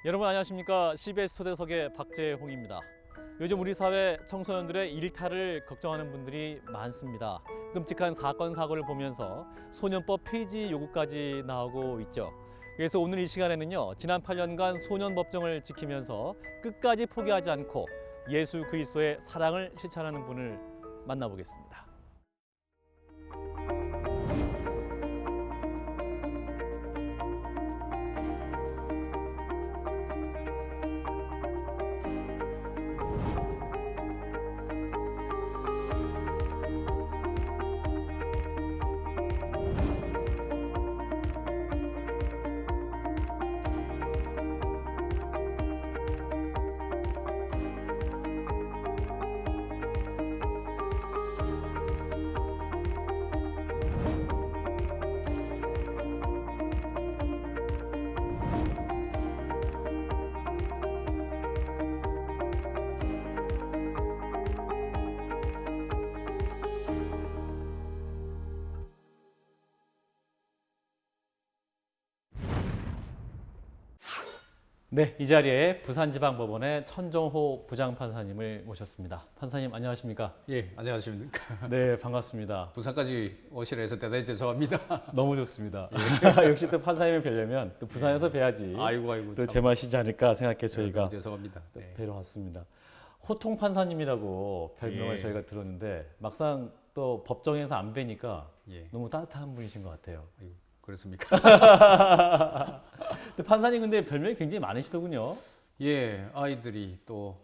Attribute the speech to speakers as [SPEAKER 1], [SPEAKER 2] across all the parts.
[SPEAKER 1] 여러분 안녕하십니까? CBS 토대석의 박재홍입니다. 요즘 우리 사회 청소년들의 일탈을 걱정하는 분들이 많습니다. 끔찍한 사건 사고를 보면서 소년법 폐지 요구까지 나오고 있죠. 그래서 오늘 이 시간에는요, 지난 8년간 소년 법정을 지키면서 끝까지 포기하지 않고 예수 그리스도의 사랑을 실천하는 분을 만나보겠습니다. 네, 이 자리에 부산지방법원의 천정호 부장판사님을 모셨습니다. 판사님 안녕하십니까?
[SPEAKER 2] 예, 안녕하십니까.
[SPEAKER 1] 네, 반갑습니다.
[SPEAKER 2] 부산까지 오시라 해서 대단히 죄송합니다.
[SPEAKER 1] 너무 좋습니다. 역시 또 판사님을 뵈려면 또 부산에서 뵈야지
[SPEAKER 2] 아이고,
[SPEAKER 1] 또 제맛이지 않을까 생각해
[SPEAKER 2] 네,
[SPEAKER 1] 저희가
[SPEAKER 2] 죄송합니다.
[SPEAKER 1] 또
[SPEAKER 2] 네.
[SPEAKER 1] 뵈러 왔습니다. 호통 판사님이라고 별명을
[SPEAKER 2] 예. 저희가
[SPEAKER 1] 저희가 들었는데 막상 또 법정에서 안 뵈니까
[SPEAKER 2] 예,
[SPEAKER 1] 너무 따뜻한 분이신 것 같아요.
[SPEAKER 2] 아이고, 그렇습니까?
[SPEAKER 1] 근데 판사님 근데 별명이 굉장히 많으시더군요.
[SPEAKER 2] 예, 아이들이 또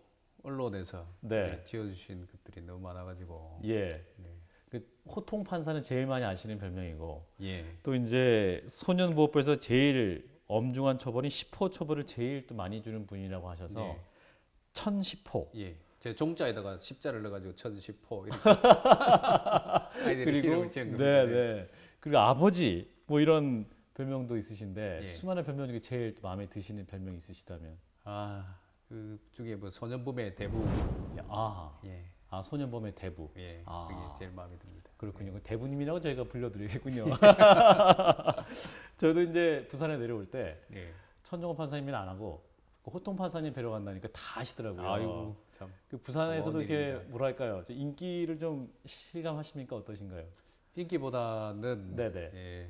[SPEAKER 2] 언론에서
[SPEAKER 1] 네.
[SPEAKER 2] 지어주신 것들이 너무 많아가지고
[SPEAKER 1] 예.
[SPEAKER 2] 네.
[SPEAKER 1] 그 호통 판사는 제일 많이 아시는 별명이고
[SPEAKER 2] 예,
[SPEAKER 1] 또 이제 소년보호법에서 제일 엄중한 처벌인 10호 처벌을 제일 또 많이 주는 분이라고 하셔서
[SPEAKER 2] 네.
[SPEAKER 1] 1010호
[SPEAKER 2] 예, 제 종자에다가 십자를 넣어가지고 1010호 이렇게 아이들이
[SPEAKER 1] 그리고
[SPEAKER 2] 이름을 지은 겁니다.
[SPEAKER 1] 네. 그리고 아버지 뭐 이런 별명도 있으신데
[SPEAKER 2] 예.
[SPEAKER 1] 수많은 별명 중에 제일 마음에 드시는 별명이 있으시다면
[SPEAKER 2] 그 중에 뭐 소년범의 대부, 예,
[SPEAKER 1] 소년범의 대부.
[SPEAKER 2] 예,
[SPEAKER 1] 아.
[SPEAKER 2] 그게 제일 마음에 듭니다.
[SPEAKER 1] 그렇군요. 그 대부님이라고 저희가 불러드리겠군요. 저도 이제 부산에 내려올 때
[SPEAKER 2] 예.
[SPEAKER 1] 천정호 판사님은 안 하고 그 호통 판사님 뵈러 간다니까 다 하시더라고요.
[SPEAKER 2] 아이고 참.
[SPEAKER 1] 그 부산에서도
[SPEAKER 2] 고마운
[SPEAKER 1] 이렇게
[SPEAKER 2] 일입니다.
[SPEAKER 1] 뭐랄까요? 좀 인기를 좀 실감하십니까? 어떠신가요?
[SPEAKER 2] 인기보다는
[SPEAKER 1] 네네.
[SPEAKER 2] 예,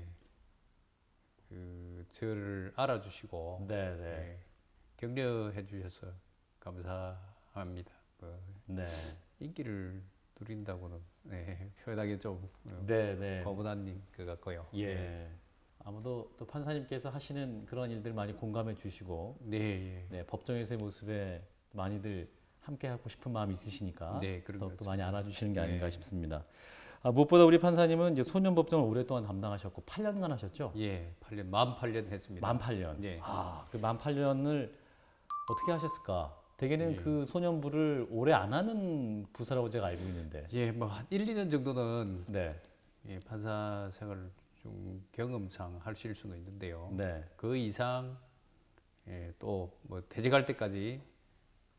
[SPEAKER 2] 그 저를 알아주시고
[SPEAKER 1] 네네.
[SPEAKER 2] 예, 격려해 주셔서 감사합니다. 뭐,
[SPEAKER 1] 네.
[SPEAKER 2] 인기를 누린다고는 표현하기 좀
[SPEAKER 1] 네네.
[SPEAKER 2] 거부한 것 같고요.
[SPEAKER 1] 예. 아무도 또 판사님께서 하시는 그런 일들 많이 공감해 주시고
[SPEAKER 2] 네,
[SPEAKER 1] 네, 법정에서의 모습에 많이들 함께 하고 싶은 마음이 있으시니까
[SPEAKER 2] 네, 그런 것
[SPEAKER 1] 더욱더 많이 안아주시는 게
[SPEAKER 2] 네.
[SPEAKER 1] 아닌가 싶습니다. 무엇보다 우리 판사님은 이제 소년 법정을 오랫동안 담당하셨고 8년간 하셨죠?
[SPEAKER 2] 예, 8년 만 8년 했습니다.
[SPEAKER 1] 만 8년.
[SPEAKER 2] 예.
[SPEAKER 1] 그만 8년을 어떻게 하셨을까? 대개는
[SPEAKER 2] 예.
[SPEAKER 1] 그 소년부를 오래 안 하는 부서라고 제가 알고 있는데.
[SPEAKER 2] 예, 뭐 한 1, 2년 정도는
[SPEAKER 1] 네.
[SPEAKER 2] 예, 판사 생활을 좀 경험상 하실 수는 있는데요.
[SPEAKER 1] 네.
[SPEAKER 2] 그 이상 또 뭐 퇴직할 때까지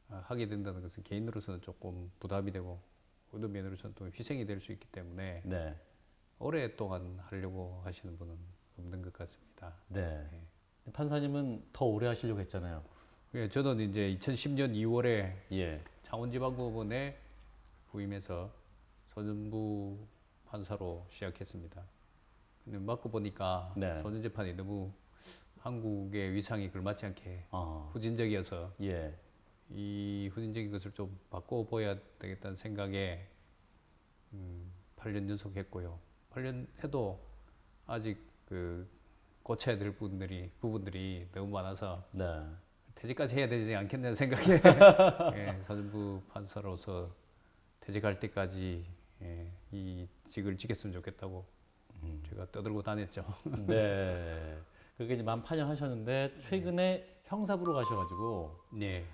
[SPEAKER 2] 하게 된다는 것은 개인으로서는 조금 부담이 되고 어떤 면으로서는 또 희생이 될 수 있기 때문에
[SPEAKER 1] 네.
[SPEAKER 2] 오랫동안 하려고 하시는 분은 없는 것 같습니다.
[SPEAKER 1] 네. 판사님은 더 오래 하시려고 했잖아요.
[SPEAKER 2] 예, 저는 이제 2010년 2월에
[SPEAKER 1] 예.
[SPEAKER 2] 창원지방법원에 부임해서 소년부 판사로 시작했습니다. 근데 맡고 보니까
[SPEAKER 1] 네.
[SPEAKER 2] 소년재판이 너무 한국의 위상이 걸맞지 않게
[SPEAKER 1] 아.
[SPEAKER 2] 후진적이어서
[SPEAKER 1] 예.
[SPEAKER 2] 이 후진적인 것을 좀 바꿔보아야 되겠다는 생각에 8년 연속했고요. 8년 해도 아직 그 고쳐야 될 부분들이 너무 많아서
[SPEAKER 1] 네.
[SPEAKER 2] 퇴직까지 해야 되지 않겠냐는 생각에 예, 사전부 판사로서 퇴직할 때까지 이 직을 지켰으면 좋겠다고 제가 떠들고 다녔죠.
[SPEAKER 1] 네. 그게 이제 만 8년 하셨는데 최근에 형사부로 가셔가지고
[SPEAKER 2] 네.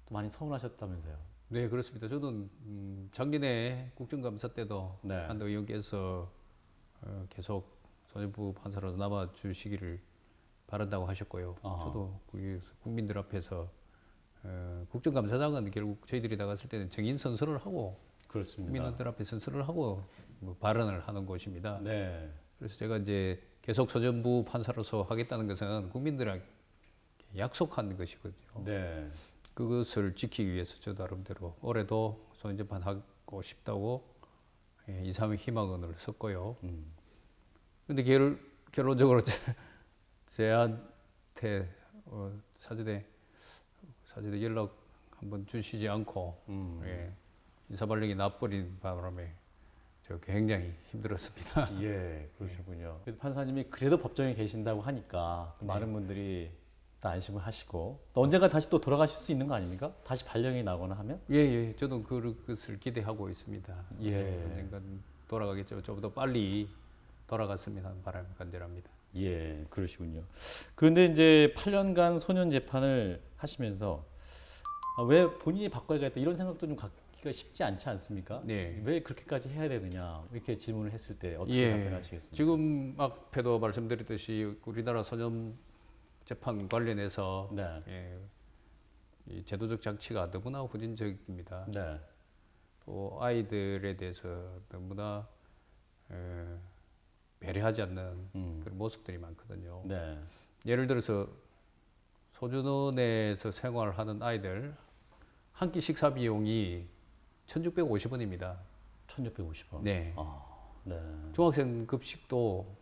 [SPEAKER 1] 또 많이 서운하셨다면서요.
[SPEAKER 2] 네, 그렇습니다. 저는 작년에 국정감사 때도
[SPEAKER 1] 네.
[SPEAKER 2] 한도 의원께서 계속 소년부 판사로 남아 주시기를 바란다고 하셨고요.
[SPEAKER 1] 아하.
[SPEAKER 2] 저도 국민들 앞에서 국정감사장은 결국 저희들이 나갔을 때는 정인 선서를 하고
[SPEAKER 1] 그렇습니다.
[SPEAKER 2] 국민들 앞에 선서를 하고 뭐 발언을 하는 곳입니다.
[SPEAKER 1] 네.
[SPEAKER 2] 그래서 제가 이제 계속 소년부 판사로서 하겠다는 것은 국민들에게 약속한 것이거든요.
[SPEAKER 1] 네.
[SPEAKER 2] 그것을 지키기 위해서 저도 나름대로 올해도 소년 재판하고 싶다고 2, 3일 희망언을 썼고요. 근데 결론적으로 제한테 사전에 연락 한번 주시지 않고 인사 발령이 나버린 바람에 저 굉장히 힘들었습니다.
[SPEAKER 1] 예, 그러시군요. 그래도 판사님이 그래도 법정에 계신다고 하니까 또 많은 분들이 또 안심을 하시고 또 언젠가 다시 또 돌아가실 수 있는 거 아닙니까? 다시 발령이 나거나 하면?
[SPEAKER 2] 예, 저도 그것을 기대하고 있습니다.
[SPEAKER 1] 예.
[SPEAKER 2] 언젠간 돌아가겠죠. 좀 더 빨리 돌아갔으면 하는 바람이 간절합니다.
[SPEAKER 1] 예, 그러시군요. 그런데 이제 8년간 소년 재판을 하시면서 왜 본인이 바꿔야겠다 이런 생각도 좀 갖기가 쉽지 않지 않습니까?
[SPEAKER 2] 네.
[SPEAKER 1] 왜 그렇게까지 해야 되느냐 이렇게 질문을 했을 때 어떻게
[SPEAKER 2] 예,
[SPEAKER 1] 답변하시겠습니까?
[SPEAKER 2] 지금 앞에도 말씀드렸듯이 우리나라 소년 재판 관련해서
[SPEAKER 1] 네,
[SPEAKER 2] 이 제도적 장치가 너무나 후진적입니다.
[SPEAKER 1] 네,
[SPEAKER 2] 또 아이들에 대해서 너무나 배려하지 않는 그런 모습들이 많거든요.
[SPEAKER 1] 네,
[SPEAKER 2] 예를 들어서 소년원에서 생활하는 아이들 한 끼 식사 비용이 1,650원입니다.
[SPEAKER 1] 1,650원.
[SPEAKER 2] 네.
[SPEAKER 1] 아, 네,
[SPEAKER 2] 중학생 급식도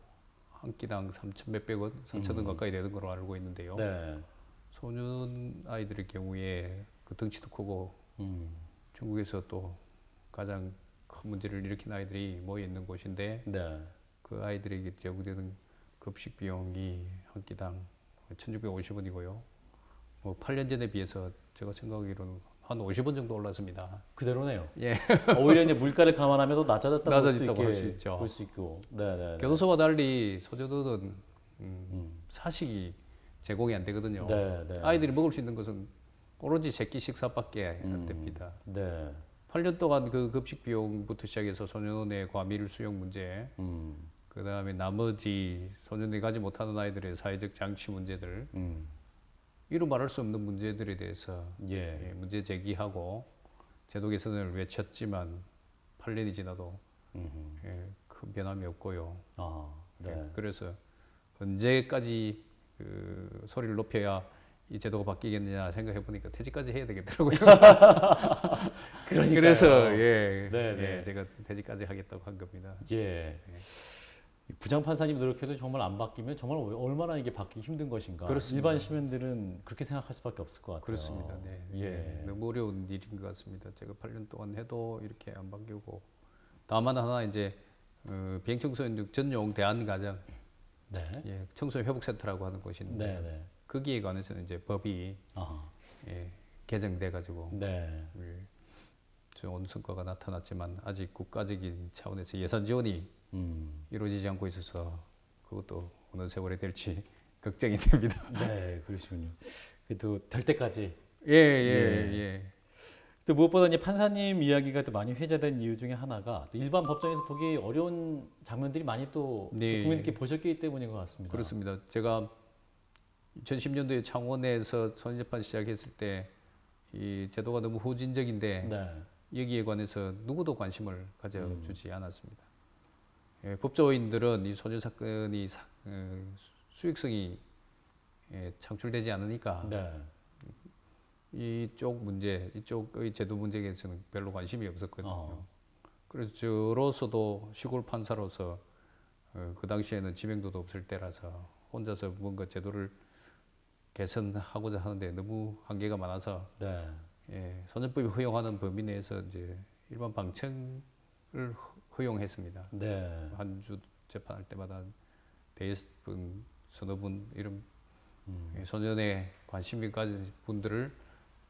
[SPEAKER 2] 한 끼당 3천 몇백 원, 4천 원 가까이 되는 걸로 알고 있는데요.
[SPEAKER 1] 네,
[SPEAKER 2] 소년 아이들의 경우에 그 덩치도 크고 중국에서 또 가장 큰 문제를 일으킨 아이들이 모여 있는 곳인데
[SPEAKER 1] 네,
[SPEAKER 2] 그 아이들에게 제공되는 급식 비용이 한 끼당 1,650원이고요. 뭐 8년 전에 비해서 제가 생각하기로는 한 50원 정도 올랐습니다.
[SPEAKER 1] 그대로네요.
[SPEAKER 2] 예.
[SPEAKER 1] 오히려 이제 물가를 감안하면 더
[SPEAKER 2] 낮아졌다고 할 수 있죠.
[SPEAKER 1] 볼 수 있고, 네, 네, 네.
[SPEAKER 2] 교도소와 달리 소년원은 사식이 제공이 안 되거든요.
[SPEAKER 1] 네, 네.
[SPEAKER 2] 아이들이 먹을 수 있는 것은 오로지 새끼 식사밖에 안 됩니다.
[SPEAKER 1] 네,
[SPEAKER 2] 8년 동안 그 급식 비용부터 시작해서 소년원의 과밀 수용 문제, 그 다음에 나머지 소년원이 가지 못하는 아이들의 사회적 장치 문제들, 이루 말할 수 없는 문제들에 대해서
[SPEAKER 1] 예,
[SPEAKER 2] 문제 제기하고 제도 개선을 외쳤지만 8년이 지나도 큰 변함이 없고요.
[SPEAKER 1] 아, 네.
[SPEAKER 2] 그래서 언제까지 그 소리를 높여야 이 제도가 바뀌겠느냐 생각해 보니까 퇴직까지 해야 되겠더라고요.
[SPEAKER 1] 그러니까요.
[SPEAKER 2] 그래서
[SPEAKER 1] 네, 네.
[SPEAKER 2] 제가 퇴직까지 하겠다고 한 겁니다.
[SPEAKER 1] 예. 이 부장 판사님 노력해도 정말 안 바뀌면 정말 얼마나 이게 바뀌기 힘든 것인가.
[SPEAKER 2] 그렇습니다.
[SPEAKER 1] 일반 시민들은 그렇게 생각할 수밖에 없을 것 같아요.
[SPEAKER 2] 그렇습니다. 네.
[SPEAKER 1] 예.
[SPEAKER 2] 너무 어려운 일인 것 같습니다. 제가 8년 동안 해도 이렇게 안 바뀌고 다만 하나 이제 비행청소년 전용 대안가정
[SPEAKER 1] 네.
[SPEAKER 2] 청소년 회복센터라고 하는 곳인데
[SPEAKER 1] 네, 네.
[SPEAKER 2] 거기에 관해서는 이제 법이
[SPEAKER 1] 아,
[SPEAKER 2] 개정돼 가지고
[SPEAKER 1] 네.
[SPEAKER 2] 좋은 성과가 나타났지만 아직 국가적인 차원에서 예산 지원이 이루어지지 않고 있어서 그것도 어느 세월에 될지 걱정이 됩니다.
[SPEAKER 1] 네, 그러시군요. 그래도 될 때까지.
[SPEAKER 2] 예.
[SPEAKER 1] 또 무엇보다 이제 판사님 이야기가 또 많이 회자된 이유 중에 하나가 또 일반 법정에서 보기 어려운 장면들이 많이 또
[SPEAKER 2] 네.
[SPEAKER 1] 국민들께 보셨기 때문인 것 같습니다.
[SPEAKER 2] 그렇습니다. 제가 2010년도에 창원에서 소년재판 시작했을 때 이 제도가 너무 후진적인데
[SPEAKER 1] 네.
[SPEAKER 2] 여기에 관해서 누구도 관심을 가져주지 않았습니다. 법조인들은 이 소년 사건이 수익성이 창출되지 않으니까
[SPEAKER 1] 네.
[SPEAKER 2] 이쪽 문제, 이쪽의 제도 문제에 대해서는 별로 관심이 없었거든요.
[SPEAKER 1] 어.
[SPEAKER 2] 그래서 저로서도 시골 판사로서 그 당시에는 지명도도 없을 때라서 혼자서 뭔가 제도를 개선하고자 하는데 너무 한계가 많아서
[SPEAKER 1] 네.
[SPEAKER 2] 소년법이 허용하는 범위 내에서 이제 일반 방청을 허용했습니다.
[SPEAKER 1] 네.
[SPEAKER 2] 한 주 재판할 때마다 대여섯 분, 서너 분 이런 소년에 관심이 가진 분들을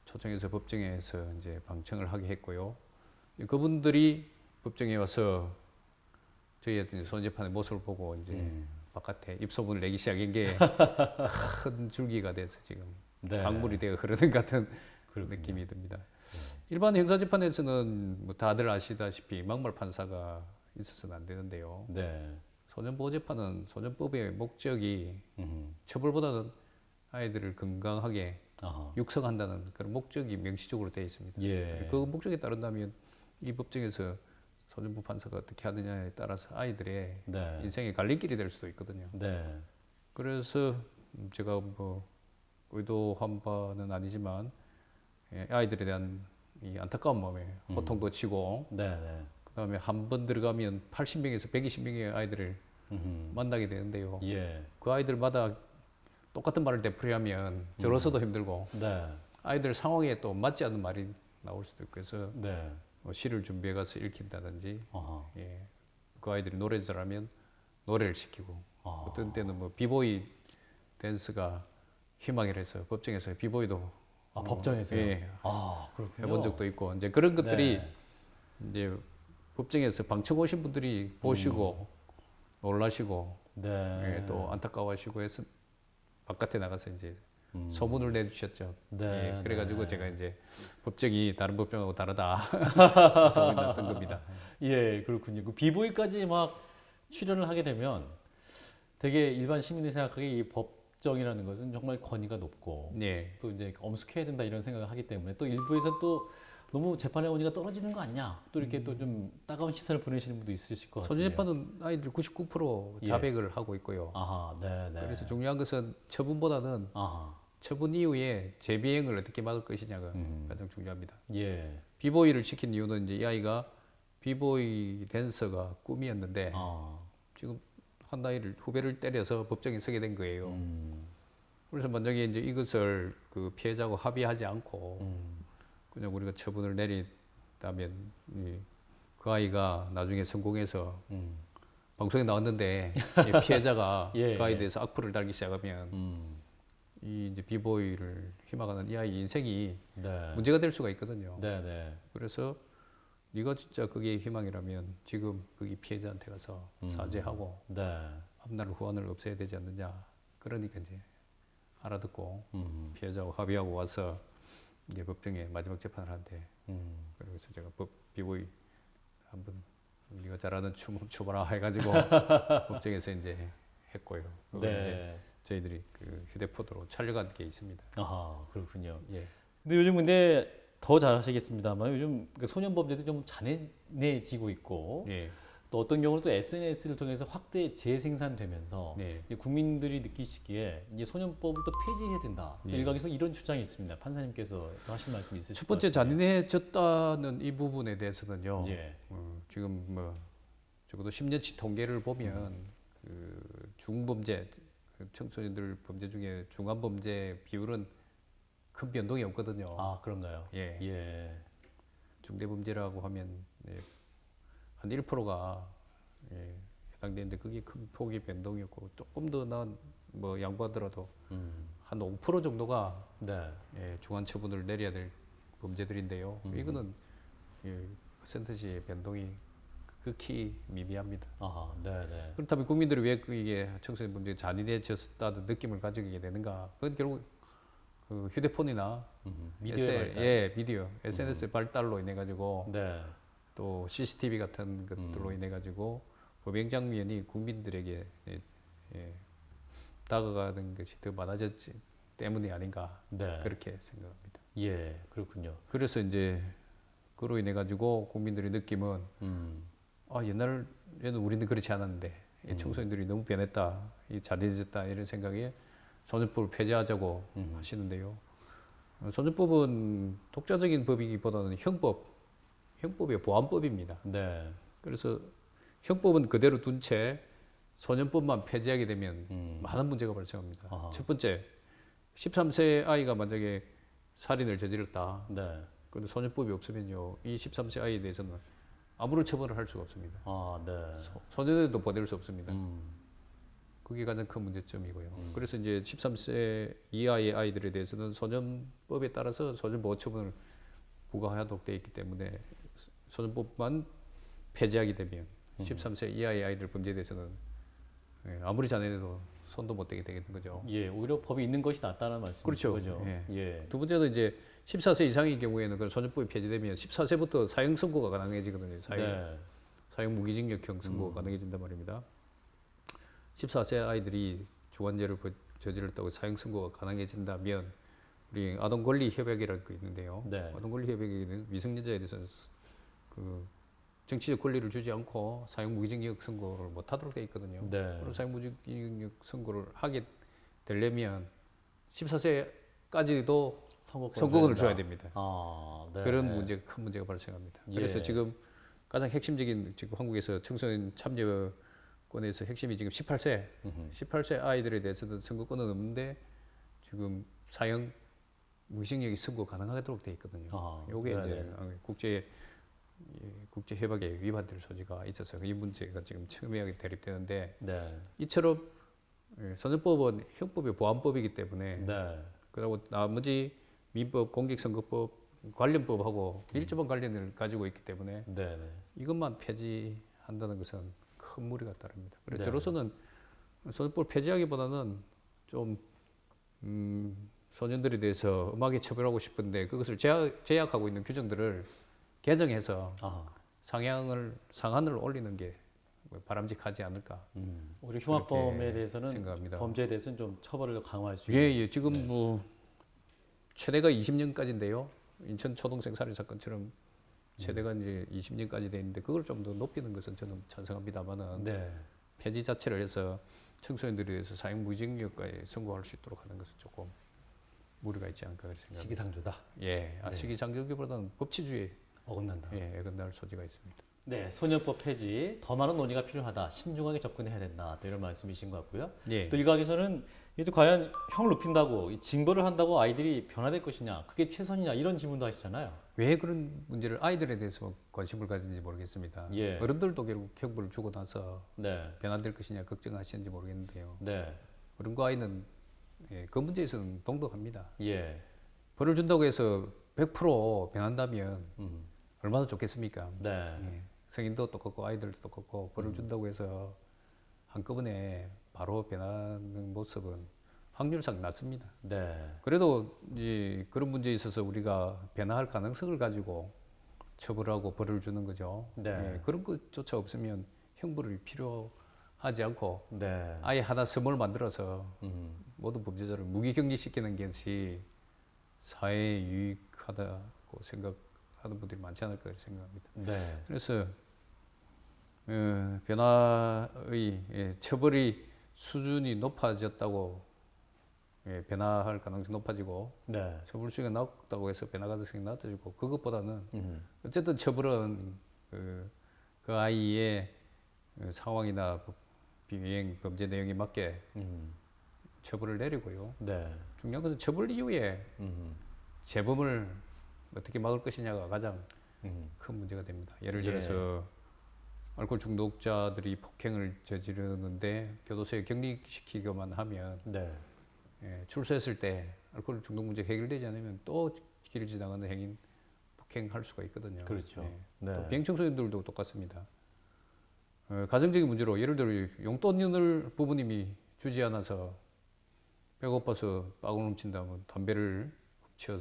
[SPEAKER 2] 초청해서 법정에서 이제 방청을 하게 했고요. 그분들이 법정에 와서 저희의 소년재판의 모습을 보고 이제 바깥에 입소문을 내기 시작한 게 큰 줄기가 돼서 지금
[SPEAKER 1] 네.
[SPEAKER 2] 강물이 되어 흐르는 같은 그런 느낌이 듭니다. 일반 형사재판에서는 뭐 다들 아시다시피 막말 판사가 있어서는 안 되는데요.
[SPEAKER 1] 네.
[SPEAKER 2] 소년보호재판은 소년법의 목적이 처벌보다는 아이들을 건강하게
[SPEAKER 1] 아하.
[SPEAKER 2] 육성한다는 그런 목적이 명시적으로 되어 있습니다.
[SPEAKER 1] 예.
[SPEAKER 2] 그 목적에 따른다면 이 법정에서 소년부 판사가 어떻게 하느냐에 따라서 아이들의
[SPEAKER 1] 네.
[SPEAKER 2] 인생의 갈림길이 될 수도 있거든요.
[SPEAKER 1] 네.
[SPEAKER 2] 그래서 제가 뭐 의도한 바는 아니지만 아이들에 대한 이 안타까운 마음에 호통도 치고
[SPEAKER 1] 네, 네.
[SPEAKER 2] 그다음에 한 번 들어가면 80명에서 120명의 아이들을 만나게 되는데요.
[SPEAKER 1] 예.
[SPEAKER 2] 그 아이들마다 똑같은 말을 되풀이하면 저로서도 힘들고
[SPEAKER 1] 네.
[SPEAKER 2] 아이들 상황에 또 맞지 않는 말이 나올 수도 있고 해서
[SPEAKER 1] 네.
[SPEAKER 2] 뭐 시를 준비해 가서 읽힌다든지
[SPEAKER 1] 아하.
[SPEAKER 2] 예. 그 아이들이 노래 잘하면 노래를 시키고
[SPEAKER 1] 아.
[SPEAKER 2] 어떤 때는 뭐 비보이 댄스가 희망이라 해서 법정에서 비보이도
[SPEAKER 1] 법정에서요?
[SPEAKER 2] 예,
[SPEAKER 1] 아, 그렇군요.
[SPEAKER 2] 해본 적도 있고 이제 그런 것들이
[SPEAKER 1] 네.
[SPEAKER 2] 이제 법정에서 방청 오신 분들이 보시고 놀라시고
[SPEAKER 1] 네.
[SPEAKER 2] 예, 또 안타까워하시고 해서 바깥에 나가서 이제 소문을 내주셨죠.
[SPEAKER 1] 네,
[SPEAKER 2] 예, 그래가지고
[SPEAKER 1] 네.
[SPEAKER 2] 제가 이제 법정이 다른 법정하고 다르다 소문이 났던 겁니다.
[SPEAKER 1] 예, 그렇군요. 그 비보이까지 막 출연을 하게 되면 되게 일반 시민이 생각하기에 이 법정이라는 것은 정말 권위가 높고
[SPEAKER 2] 예.
[SPEAKER 1] 또 이제 엄숙해야 된다 이런 생각을 하기 때문에 또 일부에서 또 너무 재판의 원리가 떨어지는 거 아니냐 또 이렇게 또 좀 따가운 시선을 보내시는 분도 있으실 것 같아요.
[SPEAKER 2] 소년재판은 아이들 99%
[SPEAKER 1] 예.
[SPEAKER 2] 자백을 하고 있고요.
[SPEAKER 1] 아하, 네, 네.
[SPEAKER 2] 그래서 중요한 것은 처분보다는
[SPEAKER 1] 아하,
[SPEAKER 2] 처분 이후에 재비행을 어떻게 막을 것이냐가 가장 중요합니다.
[SPEAKER 1] 예,
[SPEAKER 2] 비보이를 시킨 이유는 이제 이 아이가 비보이 댄서가 꿈이었는데
[SPEAKER 1] 아,
[SPEAKER 2] 지금 한 아이를 후배를 때려서 법정에 서게 된 거예요. 그래서 만약에 이제 이것을 그 피해자하고 합의하지 않고 그냥 우리가 처분을 내린다면 그 아이가 나중에 성공해서 방송에 나왔는데 이 피해자가
[SPEAKER 1] 예,
[SPEAKER 2] 그 아이에
[SPEAKER 1] 예.
[SPEAKER 2] 대해서 악플을 달기 시작하면 이 이제 비보이를 희망하는 이 아이 인생이
[SPEAKER 1] 네,
[SPEAKER 2] 문제가 될 수가 있거든요.
[SPEAKER 1] 네, 네,
[SPEAKER 2] 그래서 네가 진짜 그게 희망이라면 지금 거기 피해자한테 가서 사죄하고
[SPEAKER 1] 네,
[SPEAKER 2] 앞날 후환을 없애야 되지 않느냐. 그러니까 이제 알아듣고 피해자하고 합의하고 와서 이제 법정에 마지막 재판을 한대. 그래서 제가 비보이 한번 네가 잘하는 춤 춰봐라 해가지고 법정에서 이제 했고요. 그걸 이제
[SPEAKER 1] 네.
[SPEAKER 2] 저희들이 그 휴대폰으로 촬영한 게 있습니다.
[SPEAKER 1] 아하, 그렇군요.
[SPEAKER 2] 예.
[SPEAKER 1] 근데 요즘 근데 더 잘하시겠습니다만 요즘 그 소년 범죄도 좀 잔인해지고 있고
[SPEAKER 2] 예.
[SPEAKER 1] 또 어떤 경우는 또 SNS를 통해서 확대 재생산되면서
[SPEAKER 2] 네.
[SPEAKER 1] 이제 국민들이 느끼시기에 이제 소년법을 또 폐지해야 된다.
[SPEAKER 2] 예.
[SPEAKER 1] 일각에서 이런 주장이 있습니다. 판사님께서 또 하신 말씀 있으실
[SPEAKER 2] 첫
[SPEAKER 1] 것
[SPEAKER 2] 번째
[SPEAKER 1] 같은데.
[SPEAKER 2] 잔인해졌다는 이 부분에 대해서는요.
[SPEAKER 1] 예.
[SPEAKER 2] 지금 뭐 적어도 10년치 통계를 보면 그 중범죄 그 청소년들 범죄 중에 중한 범죄 비율은 큰 변동이 없거든요.
[SPEAKER 1] 아, 그런가요?
[SPEAKER 2] 예.
[SPEAKER 1] 예.
[SPEAKER 2] 중대 범죄라고 하면 한 1%가 해당되는데 그게 큰 폭의 변동이 없고 조금 더 난 뭐 양보하더라도 한 5% 정도가
[SPEAKER 1] 네.
[SPEAKER 2] 중한 처분을 내려야 될 범죄들인데요. 이거는 퍼센티지의 변동이 극히 미미합니다.
[SPEAKER 1] 아하, 네, 네.
[SPEAKER 2] 그렇다면 국민들이 왜 이게 청소년 범죄가 잔인해졌다는 느낌을 가지게 되는가? 그건 결국 그 휴대폰이나
[SPEAKER 1] 미디어의 발달.
[SPEAKER 2] 예, 미디어, SNS의 발달로 인해 가지고
[SPEAKER 1] 네.
[SPEAKER 2] 또 CCTV 같은 것들로 인해 가지고 법행 장면이 국민들에게 다가가는 것이 더 많아졌지 때문이 아닌가
[SPEAKER 1] 네.
[SPEAKER 2] 그렇게 생각합니다.
[SPEAKER 1] 예, 그렇군요.
[SPEAKER 2] 그래서 이제 그로 인해 가지고 국민들의 느낌은 아 옛날에는 우리는 그렇지 않았는데 이 청소년들이 너무 변했다, 이 잔인해졌다 이런 생각에 소년법을 폐지하자고 하시는데요. 소년법은 독자적인 법이기보다는 형법의 보완법입니다.
[SPEAKER 1] 네.
[SPEAKER 2] 그래서 형법은 그대로 둔 채 소년법만 폐지하게 되면 많은 문제가 발생합니다.
[SPEAKER 1] 아하.
[SPEAKER 2] 첫 번째, 13세 아이가 만약에 살인을 저질렀다.
[SPEAKER 1] 네.
[SPEAKER 2] 그런데 소년법이 없으면요, 이 13세 아이에 대해서는 아무런 처벌을 할 수가 없습니다.
[SPEAKER 1] 아, 네.
[SPEAKER 2] 소년에도 보낼 수 없습니다. 그게 가장 큰 문제점이고요. 그래서 이제 13세 이하의 아이들에 대해서는 소년법에 따라서 소년보호처분을 부과하도록 되어 있기 때문에 소년법만 폐지하게 되면 13세 이하의 아이들 범죄에 대해서는 아무리 잔인해도 손도 못 대게 되는 거죠.
[SPEAKER 1] 예, 오히려 법이 있는 것이 낫다는 말씀이죠.
[SPEAKER 2] 그렇죠.
[SPEAKER 1] 거죠.
[SPEAKER 2] 예.
[SPEAKER 1] 예.
[SPEAKER 2] 두 번째는 이제 14세 이상의 경우에는 그 소년법이 폐지되면 14세부터 사형 선고가 가능해지거든요.
[SPEAKER 1] 네.
[SPEAKER 2] 사형 무기징역형 선고가 가능해진단 말입니다. 14세 아이들이 주관죄를 저질렀다고 사형 선고가 가능해진다면 우리 아동권리협약이라는 게 있는데요.
[SPEAKER 1] 네.
[SPEAKER 2] 아동권리협약에는 미성년자에 대해서는 그 정치적 권리를 주지 않고 사형 무기징역 선고를 못 하도록 되어 있거든요.
[SPEAKER 1] 네.
[SPEAKER 2] 그럼 사형 무기징역 선고를 하게 되려면 14세까지도
[SPEAKER 1] 선거권을
[SPEAKER 2] 선거권을
[SPEAKER 1] 줘야
[SPEAKER 2] 줘야
[SPEAKER 1] 된다.
[SPEAKER 2] 됩니다.
[SPEAKER 1] 아, 네.
[SPEAKER 2] 그런 문제가 큰 문제가 발생합니다.
[SPEAKER 1] 예.
[SPEAKER 2] 그래서 지금 가장 핵심적인 지금 한국에서 청소년 참여권에서 핵심이 지금 18세 아이들에 대해서는 선거권은 없는데 지금 사형 무기징역이 선고 가능하도록 돼 있거든요.
[SPEAKER 1] 아,
[SPEAKER 2] 요게
[SPEAKER 1] 네네.
[SPEAKER 2] 이제 국제 협약에 위반될 소지가 있어서 이 문제가 지금 첨예하게 대립되는데
[SPEAKER 1] 네.
[SPEAKER 2] 이처럼 선전법은 형법의 보완법이기 때문에
[SPEAKER 1] 네.
[SPEAKER 2] 그리고 나머지 민법, 공직선거법 관련법하고 밀접한 관련을 가지고 있기 때문에
[SPEAKER 1] 네. 네.
[SPEAKER 2] 이것만 폐지한다는 것은 큰 무리가 따릅니다. 그래서
[SPEAKER 1] 네.
[SPEAKER 2] 저로서는 선전법 폐지하기보다는 좀 소년들에 대해서 엄하게 처벌하고 싶은데 그것을 제약하고 있는 규정들을 개정해서
[SPEAKER 1] 아,
[SPEAKER 2] 상한을 올리는 게 바람직하지 않을까.
[SPEAKER 1] 우리 흉악범에
[SPEAKER 2] 그렇게
[SPEAKER 1] 대해서는
[SPEAKER 2] 생각합니다.
[SPEAKER 1] 범죄에 대해서는 좀 처벌을 강화할 수
[SPEAKER 2] 예,
[SPEAKER 1] 있는.
[SPEAKER 2] 예. 지금 뭐 최대가 20년까지인데요. 인천 초등생 살인 사건처럼 최대가 이제 20년까지 돼 있는데 그걸 좀 더 높이는 것은 저는 찬성합니다만은
[SPEAKER 1] 네.
[SPEAKER 2] 폐지 자체를 해서 청소년들에 대해서 사형 무기징역까지 선고할 수 있도록 하는 것은 조금 무리가 있지 않을까 그렇게 생각합니다.
[SPEAKER 1] 시기상조다.
[SPEAKER 2] 예,
[SPEAKER 1] 네.
[SPEAKER 2] 시기상조기보다는 법치주의
[SPEAKER 1] 어긋난다.
[SPEAKER 2] 어긋날 소지가 있습니다.
[SPEAKER 1] 네, 소년법 폐지 더 많은 논의가 필요하다. 신중하게 접근해야 된다. 또 이런 말씀이신 것 같고요.
[SPEAKER 2] 예,
[SPEAKER 1] 또 일각에서는 이또 과연 형을 높인다고 이 징벌을 한다고 아이들이 변화될 것이냐, 그게 최선이냐 이런 질문도 하시잖아요.
[SPEAKER 2] 왜 그런 문제를 아이들에 대해서 관심을 가지는지 모르겠습니다.
[SPEAKER 1] 예.
[SPEAKER 2] 어른들도 결국 형벌을 주고 나서
[SPEAKER 1] 네,
[SPEAKER 2] 변화될 것이냐 걱정하시는지 모르겠는데요.
[SPEAKER 1] 네,
[SPEAKER 2] 어른과 아이는 그 문제에서는 동등합니다.
[SPEAKER 1] 예,
[SPEAKER 2] 벌을 준다고 해서 100% 변한다면 얼마나 좋겠습니까?
[SPEAKER 1] 네,
[SPEAKER 2] 예. 성인도 똑같고 아이들도 똑같고 벌을 준다고 해서 한꺼번에 바로 변하는 모습은 확률상 낮습니다.
[SPEAKER 1] 네,
[SPEAKER 2] 그래도 이제 그런 문제에 있어서 우리가 변화할 가능성을 가지고 처벌하고 벌을 주는 거죠.
[SPEAKER 1] 네.
[SPEAKER 2] 예, 그런 것조차 없으면 형벌이 필요하지 않고
[SPEAKER 1] 네,
[SPEAKER 2] 아예 하나 섬을 만들어서 모든 범죄자를 무기격리시키는 것이 사회에 유익하다고 생각하는 분들이 많지 않을까 생각합니다.
[SPEAKER 1] 네,
[SPEAKER 2] 그래서 변화의 처벌이 수준이 높아졌다고 변화할 가능성이 높아지고
[SPEAKER 1] 네,
[SPEAKER 2] 처벌 수위가 낮다고 해서 변화 가능성이 낮아지고 그것보다는 어쨌든 처벌은 그 아이의 상황이나 비행 범죄 내용에 맞게 처벌을 내리고요.
[SPEAKER 1] 네,
[SPEAKER 2] 중요한 것은 처벌 이후에 재범을 어떻게 막을 것이냐가 가장 큰 문제가 됩니다. 예를
[SPEAKER 1] 예.
[SPEAKER 2] 들어서 알코올 중독자들이 폭행을 저지르는데 교도소에 격리시키기만 하면
[SPEAKER 1] 네,
[SPEAKER 2] 출소했을 때 알코올 중독 문제 해결되지 않으면 또 길을 지나가는 행인 폭행할 수가 있거든요.
[SPEAKER 1] 그렇죠.
[SPEAKER 2] 또
[SPEAKER 1] 네,
[SPEAKER 2] 비행 청소년들도 똑같습니다. 가정적인 문제로 예를 들어 용돈을 부모님이 주지 않아서 배고파서 빵을 훔친다면 담배를 훔쳐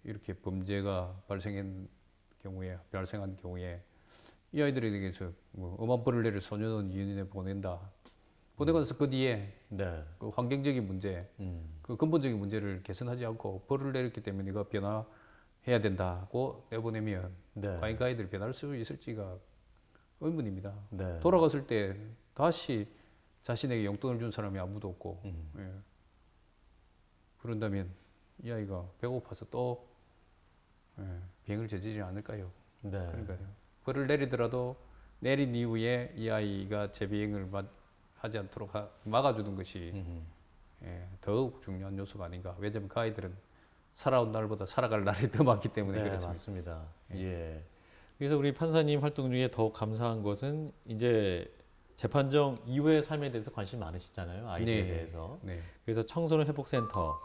[SPEAKER 2] 이렇게 범죄가 발생한 경우에 이 아이들에 대해서 뭐 엄한 벌을 내려 소년원 이원에 보낸다. 보내고 나서 그 뒤에
[SPEAKER 1] 네,
[SPEAKER 2] 그 환경적인 문제, 그 근본적인 문제를 개선하지 않고 벌을 내렸기 때문에 이거 변화해야 된다고 내보내면
[SPEAKER 1] 네,
[SPEAKER 2] 과연 그 아이들이 변할 수 있을지가 의문입니다.
[SPEAKER 1] 네,
[SPEAKER 2] 돌아갔을 때 다시 자신에게 용돈을 준 사람이 아무도 없고 그런다면 이 아이가 배고파서 또 비행을 저지르지 않을까요?
[SPEAKER 1] 네,
[SPEAKER 2] 그러니까요. 벌을 내리더라도 내린 이후에 이 아이가 재비행을 하지 않도록 막아주는 것이 더욱 중요한 요소가 아닌가. 왜냐하면 그 아이들은 살아온 날보다 살아갈 날이 더 많기 때문에
[SPEAKER 1] 네,
[SPEAKER 2] 그렇습니다.
[SPEAKER 1] 맞습니다. 예. 그래서 우리 판사님 활동 중에 더욱 감사한 것은 이제 재판정 이후의 삶에 대해서 관심이 많으시잖아요. 아이들에 대해서.
[SPEAKER 2] 네.
[SPEAKER 1] 그래서 청소년 회복센터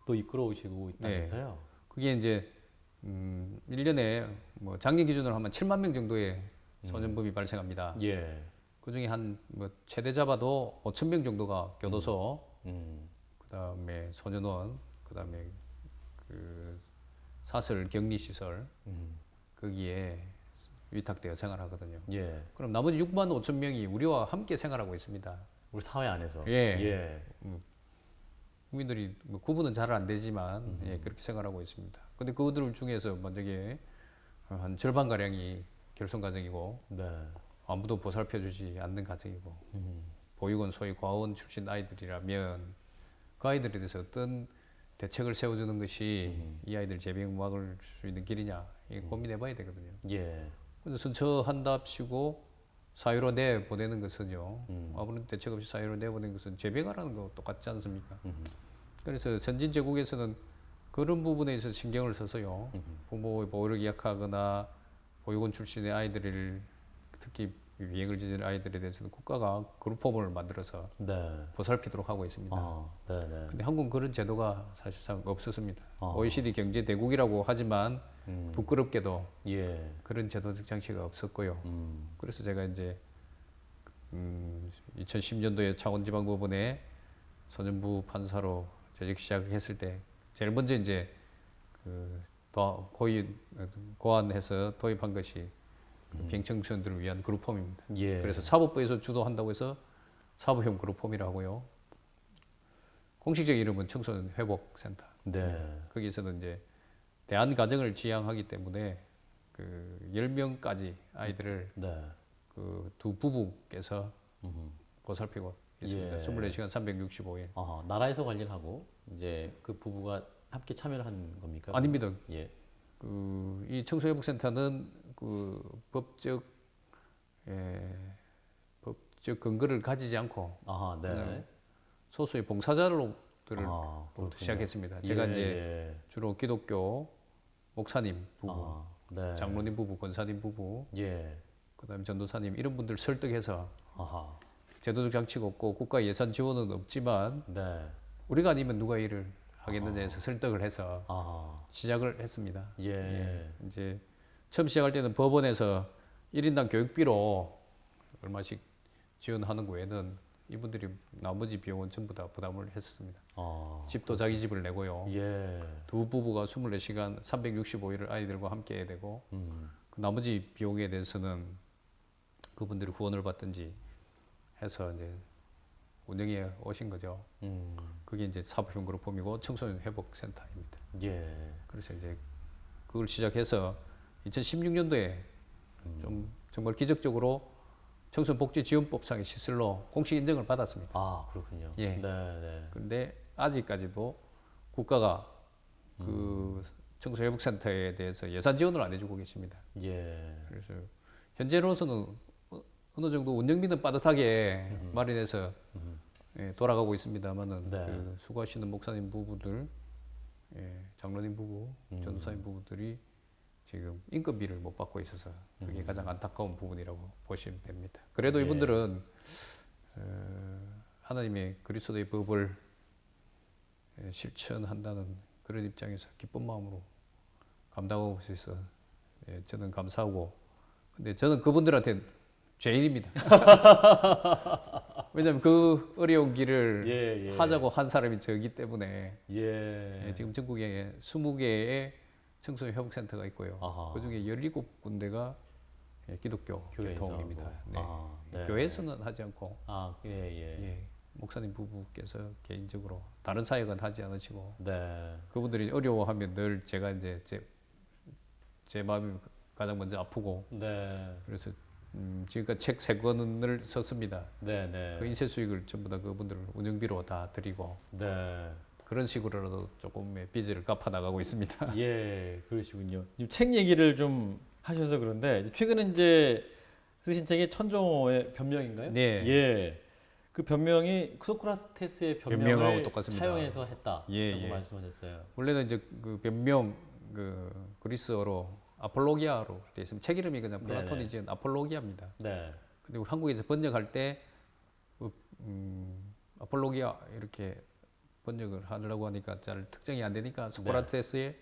[SPEAKER 1] 또 이끌어 오시고 있다면서요.
[SPEAKER 2] 그게 이제 1년에 뭐 작년 기준으로 하면 7만 명 정도의 소년범이 발생합니다.
[SPEAKER 1] 예.
[SPEAKER 2] 그중에 한 뭐 최대 잡아도 5천 명 정도가 교도소, 그다음에 소년원, 그다음에 그 사설 격리 시설 거기에 위탁되어 생활하거든요.
[SPEAKER 1] 예.
[SPEAKER 2] 그럼 나머지 6만 5천 명이 우리와 함께 생활하고 있습니다.
[SPEAKER 1] 우리 사회 안에서.
[SPEAKER 2] 예.
[SPEAKER 1] 예.
[SPEAKER 2] 국민들이 뭐 구분은 잘 안 되지만 그렇게 생활하고 있습니다. 근데 그들 중에서 만약에 한 절반 가량이 결손 가정이고
[SPEAKER 1] 네.
[SPEAKER 2] 아무도 보살펴주지 않는 가정이고 보육원 소위 과원 출신 아이들이라면 그 아이들에 대해서 어떤 대책을 세워주는 것이 이 아이들 재병 막을 수 있는 길이냐 이게 고민해봐야 되거든요.
[SPEAKER 1] 예.
[SPEAKER 2] 근데 선처한답시고 사유로 내 보내는 것은요. 아무런 대책 없이 사유로 내보내는 것은 재병하라는 거 똑같지 않습니까? 그래서 선진 제국에서는 그런 부분에 있어서 신경을 써서요. 부모의 보호력이 약하거나 보육원 출신의 아이들을 특히 비행을 저지른 아이들에 대해서는 국가가 그룹홈을 만들어서
[SPEAKER 1] 네.
[SPEAKER 2] 보살피도록 하고 있습니다.
[SPEAKER 1] 네네.
[SPEAKER 2] 근데 한국은 그런 제도가 사실상 없었습니다.
[SPEAKER 1] 아.
[SPEAKER 2] OECD 경제 대국이라고 하지만 부끄럽게도
[SPEAKER 1] 예.
[SPEAKER 2] 그런 제도적 장치가 없었고요. 그래서 제가 이제 2010년도에 창원지방법원에 소년부 판사로 재직 시작했을 때 제일 먼저 이제 고안해서 도입한 것이 비행청소년들을 위한 그룹홈입니다.
[SPEAKER 1] 예.
[SPEAKER 2] 그래서 사법부에서 주도한다고 해서 사법형 그룹홈이라고 하고요. 공식적 이름은 청소년 회복센터.
[SPEAKER 1] 네.
[SPEAKER 2] 거기서는 이제 대안가정을 지향하기 때문에 그 10명까지 아이들을
[SPEAKER 1] 네.
[SPEAKER 2] 그 두 부부께서 보살피고 있습니다.
[SPEAKER 1] 예.
[SPEAKER 2] 24시간 365일.
[SPEAKER 1] 나라에서 관리를 하고 이제 그 부부가 함께 참여를 한 겁니까?
[SPEAKER 2] 아닙니다.
[SPEAKER 1] 예.
[SPEAKER 2] 이 청소회복센터는 그 법적 근거를 가지지 않고
[SPEAKER 1] 네.
[SPEAKER 2] 그냥 소수의 봉사자들을
[SPEAKER 1] 그렇군요.
[SPEAKER 2] 부터 시작했습니다. 제가 이제
[SPEAKER 1] 예.
[SPEAKER 2] 주로 기독교 목사님 부부,
[SPEAKER 1] 네.
[SPEAKER 2] 장로님 부부, 권사님 부부,
[SPEAKER 1] 예.
[SPEAKER 2] 그다음에 전도사님 이런 분들 설득해서
[SPEAKER 1] 아하.
[SPEAKER 2] 제도적 장치가 없고 국가 예산 지원은 없지만
[SPEAKER 1] 네.
[SPEAKER 2] 우리가 아니면 누가 일을 하겠느냐 해서 설득을 해서 시작을 했습니다.
[SPEAKER 1] 예.
[SPEAKER 2] 이제 처음 시작할 때는 법원에서 1인당 교육비로 얼마씩 지원하는 외에는 이분들이 나머지 비용은 전부 다 부담을 했었습니다. 집도 자기 집을 내고요.
[SPEAKER 1] 예.
[SPEAKER 2] 두 부부가 24시간 365일을 아이들과 함께 해야 되고 그 나머지 비용에 대해서는 그분들이 후원을 받든지 해서 이제 운영해 오신 거죠. 그게 이제 사법형 그룹홈이고 청소년 회복센터입니다.
[SPEAKER 1] 예.
[SPEAKER 2] 그래서 이제 그걸 시작해서 2016년도에 좀 정말 기적적으로 청소년복지지원법상의 시설로 공식 인정을 받았습니다.
[SPEAKER 1] 그렇군요.
[SPEAKER 2] 예.
[SPEAKER 1] 네, 네.
[SPEAKER 2] 그런데 아직까지도 국가가 그 청소회복센터에 대해서 예산 지원을 안 해주고 계십니다.
[SPEAKER 1] 예.
[SPEAKER 2] 그래서 현재로서는 어느 정도 운영비는 빠듯하게 마련해서 돌아가고 있습니다만은
[SPEAKER 1] 네.
[SPEAKER 2] 그 수고하시는 목사님 부부들, 장로님 부부, 전도사님 부부들이 지금 인건비를 못 받고 있어서 그게 가장 안타까운 부분이라고 보시면 됩니다. 그래도
[SPEAKER 1] 예.
[SPEAKER 2] 이분들은 하나님의 그리스도의 법을 실천한다는 그런 입장에서 기쁜 마음으로 감당하고 있어서 저는 감사하고, 근데 저는 그분들한테 죄인입니다. 왜냐하면 그 어려운 길을 하자고 한 사람이 저기 때문에 지금 전국에 20개의 청소년 회복센터가 있고요. 그중에 17군데가 기독교 교통입니다. 네. 교회에서는 하지 않고 목사님 부부께서 개인적으로 다른 사역은 하지 않으시고 그분들이 어려워하면 늘 제가 이제 제 마음이 가장 먼저 아프고 그래서 지금까지 책 3권을 썼습니다. 그 인쇄 수익을 전부 다 그분들 운영비로 다 드리고 그런 식으로라도 조금의 빚을 갚아 나가고 있습니다.
[SPEAKER 1] 예, 그러시군요. 지금 책 얘기를 좀 하셔서 그런데 최근에 이제 쓰신 책이 천정호의 변명인가요?
[SPEAKER 2] 네.
[SPEAKER 1] 예. 그 변명이 소크라테스의
[SPEAKER 2] 변명하고
[SPEAKER 1] 변명을
[SPEAKER 2] 똑같습니다.
[SPEAKER 1] 차용해서 했다라고 말씀하셨어요.
[SPEAKER 2] 원래는 이제 그 변명 그리스어로 아폴로기아로 되어 있으면 책 이름이 그냥 플라톤이 지은 아폴로기아입니다. 근데 우리 한국에서 번역할 때 아폴로기아 이렇게 번역을 하려고 하니까 잘 특정이 안 되니까 소크라테스의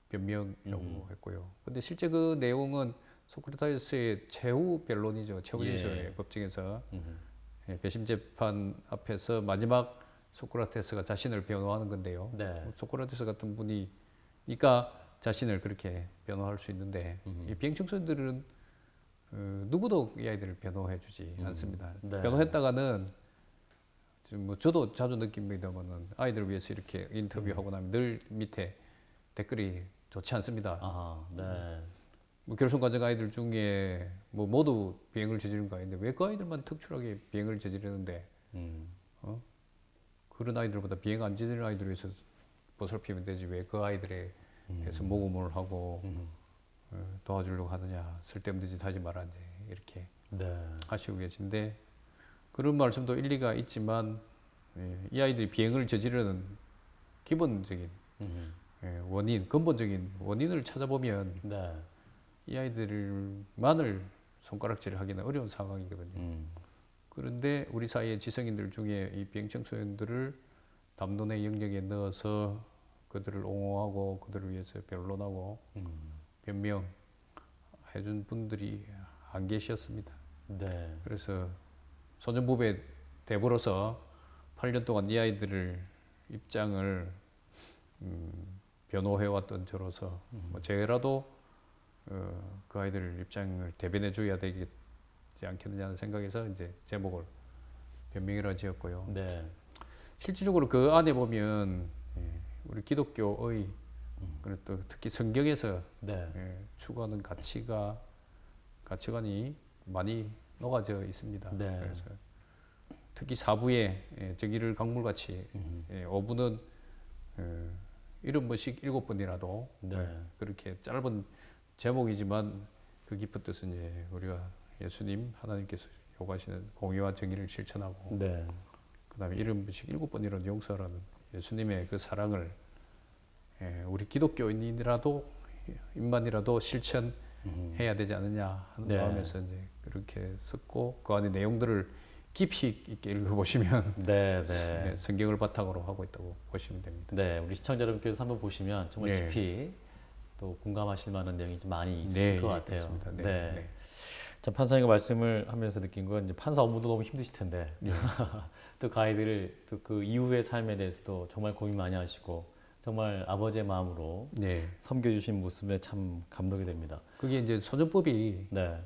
[SPEAKER 2] 변명이라고 했고요. 근데 실제 그 내용은 소크라테스의 최후 변론이죠. 최후 진술의 법정에서 배심 재판 앞에서 마지막 소크라테스가 자신을 변호하는 건데요. 소크라테스 같은 분이 그러니까 자신을 그렇게 변호할 수 있는데 이 비행청소년들은 누구도 이 아이들을 변호해주지 않습니다. 변호했다가는 뭐 저도 자주 느낍니다만은 아이들을 위해서 이렇게 인터뷰하고 나면 늘 밑에 댓글이 좋지 않습니다. 뭐 결손 가정 아이들 중에 뭐 모두 비행을 저지른 거 아닌데 왜 그 아이들만 특출하게 비행을 저지르는데 그런 아이들보다 비행 안 지는 아이들을 위해서 보살피면 되지 왜 그 아이들에 대해서 모금을 하고 도와주려고 하느냐, 쓸데없는 짓 하지 말아야 돼, 이렇게
[SPEAKER 1] 네.
[SPEAKER 2] 하시고 계신데, 그런 말씀도 일리가 있지만 이 아이들이 비행을 저지르는 기본적인 원인, 근본적인 원인을 찾아보면
[SPEAKER 1] 네.
[SPEAKER 2] 이 아이들만을 손가락질을 하기는 어려운 상황이거든요. 그런데 우리 사이의 지성인들 중에 이 비행 청소년들을 담론의 영역에 넣어서 그들을 옹호하고 그들을 위해서 변론하고 변명해준 분들이 안 계셨습니다.
[SPEAKER 1] 네.
[SPEAKER 2] 그래서 소년부부의 대부로서 8년 동안 이 아이들을 입장을 변호해왔던 저로서 뭐 제라도 그 아이들 입장을 대변해 줘야 되지 않겠느냐는 생각에서 이제 제목을 변명이라 지었고요.
[SPEAKER 1] 네.
[SPEAKER 2] 실질적으로 그 안에 보면 우리 기독교의 그리고 또 특히 성경에서
[SPEAKER 1] 네.
[SPEAKER 2] 추구하는 가치관이 많이 녹아져 있습니다.
[SPEAKER 1] 네.
[SPEAKER 2] 그래서 특히 4부에 정의를 강물같이 5부는 70번씩 7번이라도
[SPEAKER 1] 네.
[SPEAKER 2] 그렇게 짧은 제목이지만 그 깊은 뜻은 이제 우리가 예수님 하나님께서 요구하시는 공의와 정의를 실천하고
[SPEAKER 1] 네.
[SPEAKER 2] 그다음에 70번씩 7번이라도 용서라는 예수님의 그 사랑을 우리 기독교인이라도 인만이라도 실천해야 되지 않느냐 하는
[SPEAKER 1] 네.
[SPEAKER 2] 마음에서 이제 그렇게 썼고, 그 안에 내용들을 깊이 있게 읽어보시면
[SPEAKER 1] 네. 네.
[SPEAKER 2] 성경을 바탕으로 하고 있다고 보시면 됩니다.
[SPEAKER 1] 네. 우리 시청자 여러분께서 한번 보시면 정말
[SPEAKER 2] 네.
[SPEAKER 1] 깊이 또 공감하실 만한 내용이 좀 많이 있을 것 같아요.
[SPEAKER 2] 그렇습니다. 네.
[SPEAKER 1] 네.
[SPEAKER 2] 네.
[SPEAKER 1] 참 판사님과 말씀을 하면서 느낀 건 이제 판사 업무도 너무 힘드실 텐데 또 그 아이들을 또 그 이후의 삶에 대해서도 정말 고민 많이 하시고 정말 아버지의 마음으로
[SPEAKER 2] 네.
[SPEAKER 1] 섬겨주신 모습에 참 감동이 됩니다.
[SPEAKER 2] 그게 이제 소년법이
[SPEAKER 1] 네.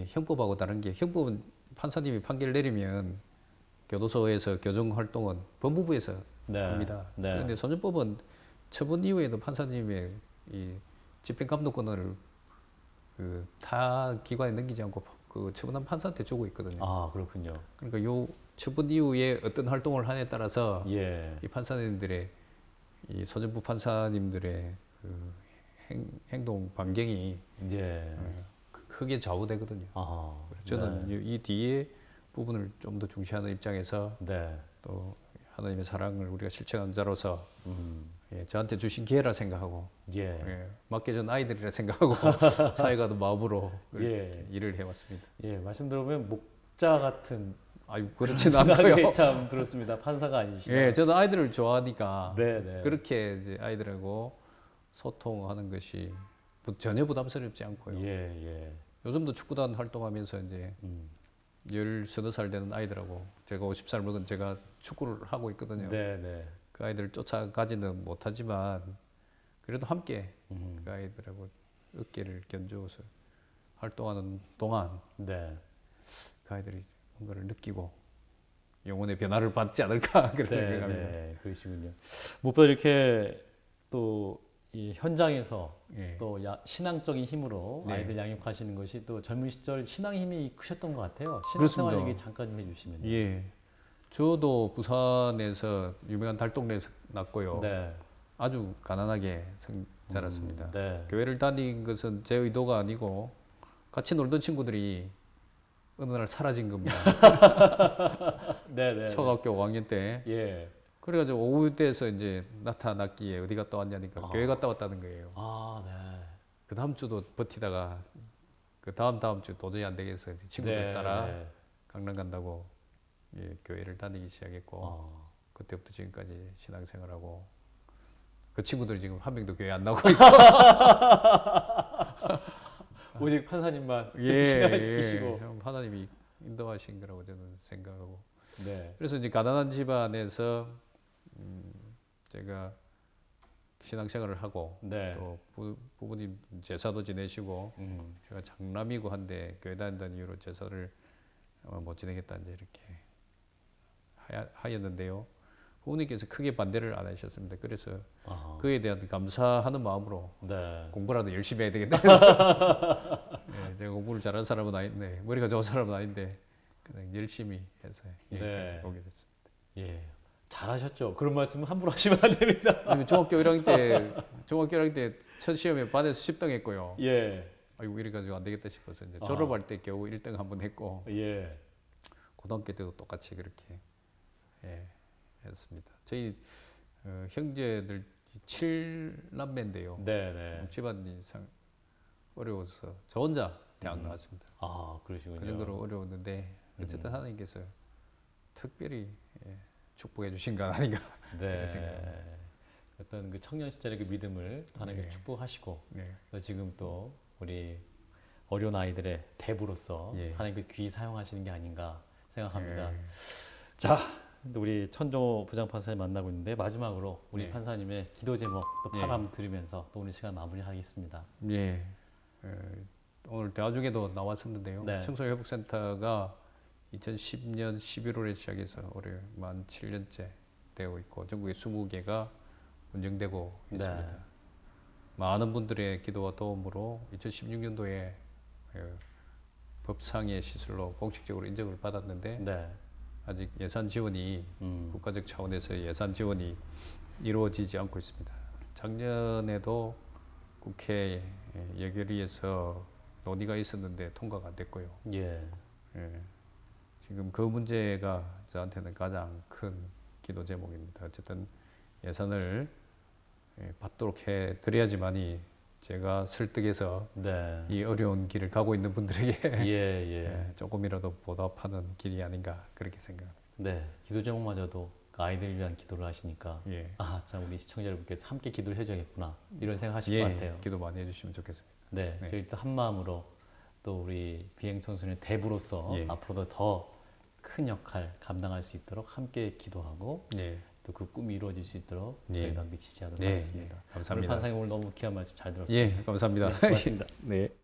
[SPEAKER 2] 형법하고 다른 게, 형법은 판사님이 판결을 내리면 교도소에서 교정 활동은 법무부에서
[SPEAKER 1] 네.
[SPEAKER 2] 합니다.
[SPEAKER 1] 네.
[SPEAKER 2] 그런데 소년법은 처분 이후에도 판사님의 이 집행감독권을 그 타 기관에 넘기지 않고 그 처분한 판사한테 주고 있거든요.
[SPEAKER 1] 아, 그렇군요.
[SPEAKER 2] 그러니까 요 처분 이후에 어떤 활동을 하냐에 따라서
[SPEAKER 1] 예.
[SPEAKER 2] 이 판사님들의, 이 소년부 판사님들의 그 행동 반경이
[SPEAKER 1] 예.
[SPEAKER 2] 크게 좌우되거든요.
[SPEAKER 1] 아.
[SPEAKER 2] 저는 이 뒤에 부분을 좀 더 중시하는 입장에서
[SPEAKER 1] 네.
[SPEAKER 2] 또 하나님의 사랑을 우리가 실천한 자로서 저한테 주신 기회라 생각하고
[SPEAKER 1] 예.
[SPEAKER 2] 맡겨준 아이들이라 생각하고 사회가도 마음으로
[SPEAKER 1] 예.
[SPEAKER 2] 일을 해왔습니다.
[SPEAKER 1] 예. 말씀 들어보면 목자 같은
[SPEAKER 2] 아유, 그렇지는
[SPEAKER 1] 생각이
[SPEAKER 2] 않고요.
[SPEAKER 1] 참 들었습니다. 판사가 아니시다.
[SPEAKER 2] 예, 저는 아이들을 좋아하니까
[SPEAKER 1] 네.
[SPEAKER 2] 그렇게 이제 아이들하고 소통하는 것이 전혀 부담스럽지 않고요.
[SPEAKER 1] 예.
[SPEAKER 2] 요즘도 축구단 활동하면서 이제 13살 되는 아이들하고 제가 50살 먹은 제가 축구를 하고 있거든요.
[SPEAKER 1] 네.
[SPEAKER 2] 그 아이들을 쫓아가지는 못하지만 그래도 함께 그 아이들하고 어깨를 견주어서 활동하는 동안
[SPEAKER 1] 네.
[SPEAKER 2] 그 아이들이 뭔가를 느끼고 영혼의 변화를 받지 않을까 그렇게 생각합니다.
[SPEAKER 1] 네. 그러시군요. 무엇보다 이렇게 또 이 현장에서
[SPEAKER 2] 예.
[SPEAKER 1] 또 신앙적인 힘으로
[SPEAKER 2] 네.
[SPEAKER 1] 아이들 양육하시는 것이 또 젊은 시절 신앙 힘이 크셨던 것 같아요.
[SPEAKER 2] 그렇습니다.
[SPEAKER 1] 신앙생활 얘기 잠깐 좀 해주시면요.
[SPEAKER 2] 예, 저도 부산에서 유명한 달동네에서 났고요.
[SPEAKER 1] 네.
[SPEAKER 2] 아주 가난하게 자랐습니다.
[SPEAKER 1] 네.
[SPEAKER 2] 교회를 다닌 것은 제 의도가 아니고 같이 놀던 친구들이 어느 날 사라진 겁니다.
[SPEAKER 1] 네.
[SPEAKER 2] 초등학교 5학년 때.
[SPEAKER 1] 예.
[SPEAKER 2] 그래가지고 오후 돼서 이제 나타났기에 어디 갔다 왔냐니까 교회 갔다 왔다는 거예요.
[SPEAKER 1] 아, 네.
[SPEAKER 2] 그 다음 주도 버티다가 그 다음 주 도저히 안 되겠어 이제 친구들 따라 강남 간다고 교회를 다니기 시작했고 그때부터 지금까지 신앙생활하고 그 친구들이 지금 한 명도 교회 안 나오고 있고
[SPEAKER 1] 오직 판사님만 신앙을 지키시고.
[SPEAKER 2] 하나님이 인도하신 거라고 저는 생각하고
[SPEAKER 1] 네.
[SPEAKER 2] 그래서 이제 가난한 집안에서 제가 신앙생활을 하고
[SPEAKER 1] 네.
[SPEAKER 2] 또 부모님 제사도 지내시고 제가 장남이고 한데 교회 다닌다는 이유로 제사를 못 지내겠다 이제 이렇게 하였는데요. 부모님께서 크게 반대를 안 하셨습니다. 그래서 그에 대한 감사하는 마음으로
[SPEAKER 1] 네.
[SPEAKER 2] 공부라도 열심히 해야 되겠다. 네, 제가 공부를 잘하는 사람은 아닌데 머리가 좋은 사람은 아닌데 그냥 열심히 해서 여기까지 오게 됐습니다.
[SPEAKER 1] 예. 잘하셨죠. 그런 말씀 함부로 하시면 안 됩니다.
[SPEAKER 2] 아니, 중학교 1학년 때 첫 시험에 반에서 10등 했고요.
[SPEAKER 1] 예.
[SPEAKER 2] 아이고 이래가지고 안 되겠다 싶어서 이제
[SPEAKER 1] 아.
[SPEAKER 2] 졸업할 때 겨우 1등 한 번 했고
[SPEAKER 1] 예.
[SPEAKER 2] 고등학교 때도 똑같이 그렇게 했습니다. 저희 형제들 7남매인데요.
[SPEAKER 1] 네네.
[SPEAKER 2] 집안이 상 어려워서 저 혼자 대학 나왔습니다.
[SPEAKER 1] 아, 그러시군요.
[SPEAKER 2] 그 정도로 어려웠는데 어쨌든 하나님께서 특별히 축복해 주신 건 아닌가
[SPEAKER 1] 네.
[SPEAKER 2] 그런 생각합니다.
[SPEAKER 1] 어떤 그 청년 시절의 그 믿음을 하나님께
[SPEAKER 2] 네.
[SPEAKER 1] 축복하시고
[SPEAKER 2] 네.
[SPEAKER 1] 또 지금 또 우리 어려운 아이들의 대부로서
[SPEAKER 2] 예.
[SPEAKER 1] 하나님께 귀히 사용하시는 게 아닌가 생각합니다.
[SPEAKER 2] 예.
[SPEAKER 1] 자, 또 우리 천종호 부장판사님 만나고 있는데 마지막으로 우리
[SPEAKER 2] 네.
[SPEAKER 1] 판사님의 기도 제목 또
[SPEAKER 2] 예.
[SPEAKER 1] 바람 들으면서 또 오늘 시간 마무리하겠습니다.
[SPEAKER 2] 예. 오늘 대화중에도 나왔었는데요.
[SPEAKER 1] 네.
[SPEAKER 2] 청소회복센터가 2010년 11월에 시작해서 올해 만 7년째 되고 있고 전국에 20개가 운영되고
[SPEAKER 1] 네.
[SPEAKER 2] 있습니다. 많은 분들의 기도와 도움으로 2016년도에 법상의 시설로 공식적으로 인정을 받았는데
[SPEAKER 1] 네.
[SPEAKER 2] 아직 예산 지원이 국가적 차원에서 예산 지원이 이루어지지 않고 있습니다. 작년에도 국회 예결위에서 논의가 있었는데 통과가 안 됐고요.
[SPEAKER 1] 예.
[SPEAKER 2] 지금 그 문제가 저한테는 가장 큰 기도 제목입니다. 어쨌든 예산을 받도록 해드려야지만이 제가 설득해서
[SPEAKER 1] 네.
[SPEAKER 2] 이 어려운 길을 가고 있는 분들에게
[SPEAKER 1] 예.
[SPEAKER 2] 조금이라도 보답하는 길이 아닌가 그렇게 생각합니다.
[SPEAKER 1] 네. 기도 제목마저도 그 아이들을 위한 기도를 하시니까
[SPEAKER 2] 예.
[SPEAKER 1] 아, 참 우리 시청자 여러분께서 함께 기도를 해줘야겠구나 이런 생각하실 것 같아요.
[SPEAKER 2] 기도 많이 해주시면 좋겠습니다.
[SPEAKER 1] 네,
[SPEAKER 2] 네.
[SPEAKER 1] 저희 또 한 마음으로 또 우리 비행 청소년 대부로서
[SPEAKER 2] 예.
[SPEAKER 1] 앞으로도 더 큰 역할 감당할 수 있도록 함께 기도하고
[SPEAKER 2] 예.
[SPEAKER 1] 또 그 꿈이 이루어질 수 있도록
[SPEAKER 2] 예.
[SPEAKER 1] 저희가 함께 지지하도록
[SPEAKER 2] 네,
[SPEAKER 1] 하겠습니다.
[SPEAKER 2] 감사합니다.
[SPEAKER 1] 오늘 판사님 오늘 너무 귀한 말씀 잘 들었습니다.
[SPEAKER 2] 예, 감사합니다.
[SPEAKER 1] 네, 고맙습니다.
[SPEAKER 2] 네.